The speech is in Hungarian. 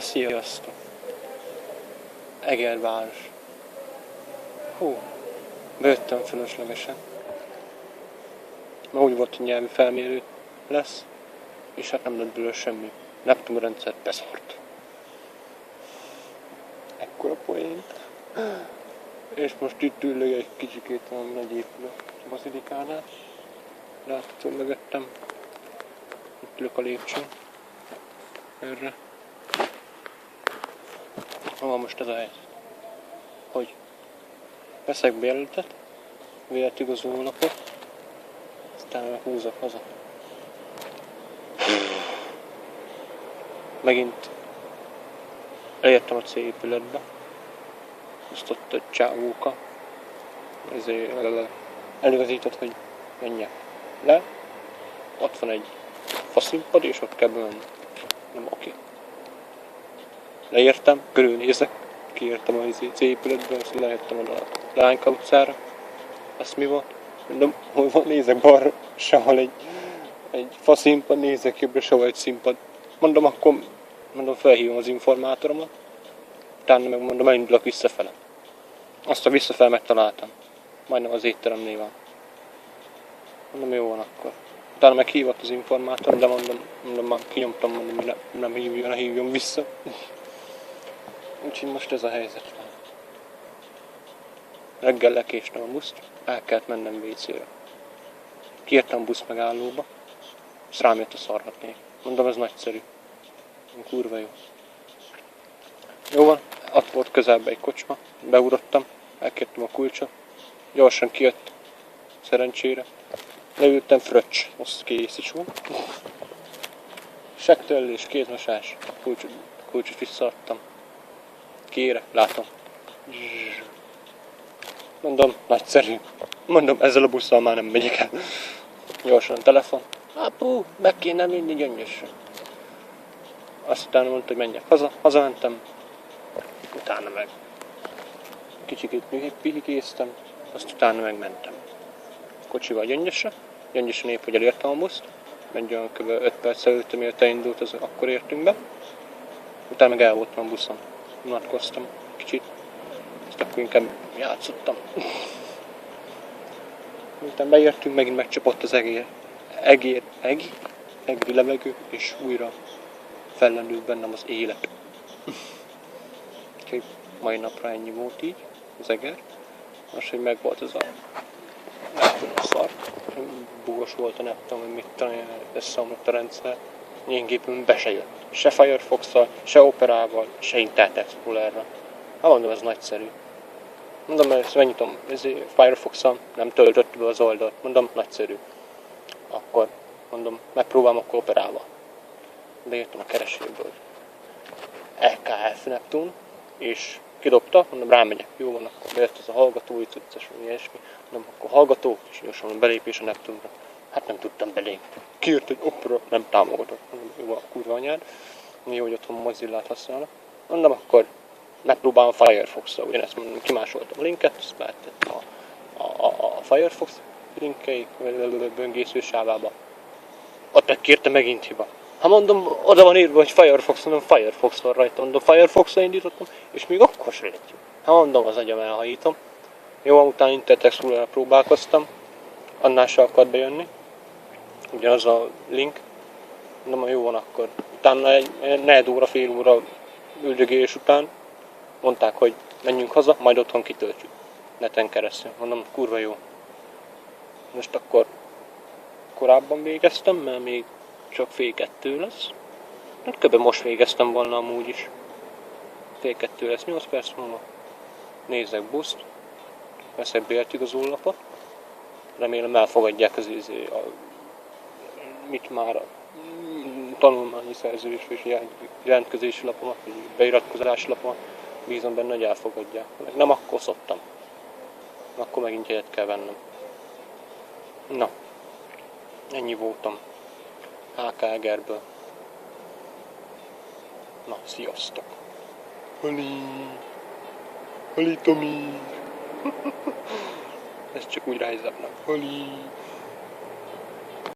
Sziasztok! Egerváros. Hú, bejöttem fölöslegesen. Mert úgy volt, hogy nyelvi felmérő lesz, és hát nem lett belőle semmi. Neptun rendszer beszart. Ekkora poén. És most itt ülök egy kicsikét valami nagy épülő bazilikánál. Látható mögöttem. Itt ülök a lépcsőn. Erre. Van most ez a helyzet, hogy veszek bérletet, véletigazoló napot, aztán húzok haza. Megint elértem a C épületbe, azt ott egy csávóka, ezért előgazított, hogy menjek le, ott van egy faszínpad, és ott kell bemenni. Nem oké. Leértem, körülnézek, kiértem a C épületből, azt lejöttem oda a Lányka utcára. Azt mi volt? Mondom, hol van, nézek balra, sehol egy faszínpad, nézek jobbra, sehol egy színpad. Mondom, akkor felhívom az informátoromat, utána meg mondom, elindulok visszafele. Azt a visszafele megtaláltam. Majdnem az étteremnél van. Mondom, jó van akkor. Utána meg hívott az informátor, de mondom már kinyomtam, mondom, nem hívjon vissza. Úgyhogy most ez a helyzet van. Reggel lekéstem a buszt, el kellett mennem WC-re. Kiértem a busz megállóba, és rám jött a szarhatnék. Mondom, ez nagyszerű. Kurva jó. Jó van, ott volt közelben egy kocsma, beugrottam, elkértem a kulcsot, gyorsan kijött, szerencsére. Leültem, fröccs, azt kész is van. Sektőllés, kézmosás, kulcsot visszaadtam. Kére, látom. Mondom, nagyszerű. Mondom, ezzel a busszal már nem megyek el. Gyorsan a telefon. Apu, meg kéne vinni Gyöngyösre. Aztán mondta, hogy menjek haza. Hazamentem. Utána meg kicsikét pihikéztem. Azt utána megmentem. Kocsival Gyöngyösre. Gyöngyösen épp, hogy elértem a buszt. Egy olyan kb. 5 perc előtt, miért elindult, akkor értünk be. Utána meg el voltam a buszon. Unatkoztam kicsit. Ezt akkor inkább játszottam. Miután beértünk, megint megcsapott az egri levegő, és újra fellendült bennem az élet. Úgyhogy mai napra ennyi volt így, az eger. Most, hogy megvolt ez a szar. Bugos volt a Neptun, hogy mit tanulja, összeomlott a rendszer. Én gépem be se jött. Se Firefox-szal, se Operával, se Internet Explorer-ra. Hát mondom, ez nagyszerű. Mondom, ezt megnyitom Firefox-szal, nem töltött be az oldalt. Mondom, nagyszerű. Akkor, mondom, megpróbálom akkor Operával. Beírtam a keresőből. EKF Neptun, és kidobta, mondom, rámegyek. Jó van, akkor bejött ez a hallgató, így tudsz, vagy ilyesmi. Mondom, akkor hallgató, és gyorsan belépés a Neptunra. Hát nem tudtam belépni. Kiírt, hogy Opera nem támogatott. Mondom, jó a kurva anyád. Jó, hogy otthon Mozillát használok. Mondom, akkor megpróbálom Firefox-ra. Én ezt mondom, kimásoltam a linket, azt belettettem a Firefox linkei böngészősávába. Ott megkérte megint hiba. Ha mondom, oda van írva, hogy Firefox, mondom, Firefox van rajta. Mondom, Firefox-ra indítottam, és még akkor se lett jó. Ha mondom, az agyam elhajítom. Jó, utána Internet Explorer-rel próbálkoztam. Annál se akart bejönni. Ugyanaz a link. Mondom, jó van akkor. Utána egy negyed óra, fél óra üldögélés után mondták, hogy menjünk haza, majd otthon kitöltjük. Neten keresztül. Mondom, kurva jó. Most akkor korábban végeztem, mert még csak fél 2 lesz. Hát kb. Most végeztem volna amúgy is. Fél 2 lesz 8 perc múlva. Nézzek buszt. Veszek bérletigazolónapot. Remélem elfogadják mit már a tanulmányi szerződés és jelentkezési lapomat, vagy beiratkozási lapomat. Bízom benne, hogy elfogadják. Nem, akkor szoptam. Akkor megint jegyet kell vennem. Na, ennyi voltam. HK Egerből. Na, sziasztok! Hali Tomi! Ezt csak úgy rájzabnak. Hali!